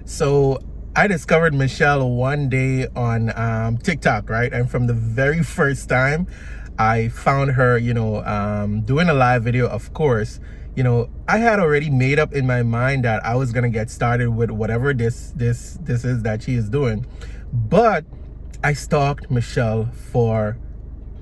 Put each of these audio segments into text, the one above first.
So I discovered Michelle one day on TikTok, right? And from the very first time I found her, doing a live video, of course, I had already made up in my mind that I was gonna get started with whatever this is that she is doing. But I stalked Michelle for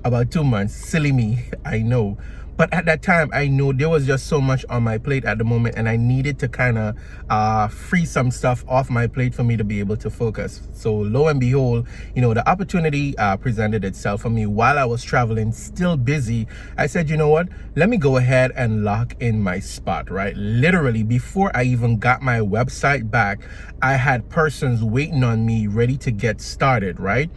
about 2 months. Silly me, I know. But at that time, I know there was just so much on my plate at the moment, and I needed to kind of free some stuff off my plate for me to be able to focus. So lo and behold, the opportunity presented itself for me while I was traveling, still busy. I said, you know what? Let me go ahead and lock in my spot, right? Literally, before I even got my website back, I had persons waiting on me ready to get started, right?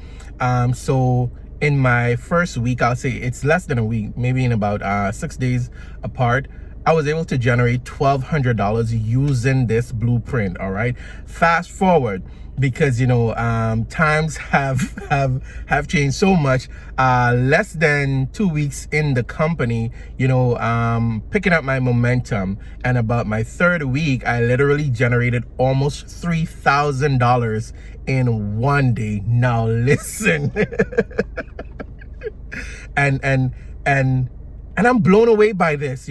So in my first week, I'll say it's less than a week, maybe in about 6 days apart, I was able to generate $1,200 using this blueprint. All right, fast forward, because times have changed so much. Less than 2 weeks in the company, picking up my momentum, and about my third week, I literally generated almost $3,000 in one day. Now listen. and I'm blown away by this.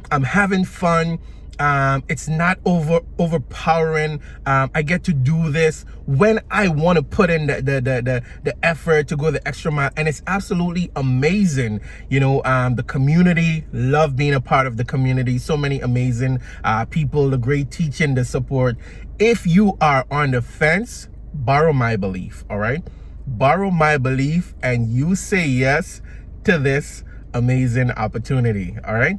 I'm having fun. It's not overpowering. I get to do this when I want to put in the effort to go the extra mile, and it's absolutely amazing. The community, love being a part of the community. So many amazing people, the great teaching, the support. If you are on the fence, borrow my belief. All right, borrow my belief, and you say yes to this amazing opportunity. All right.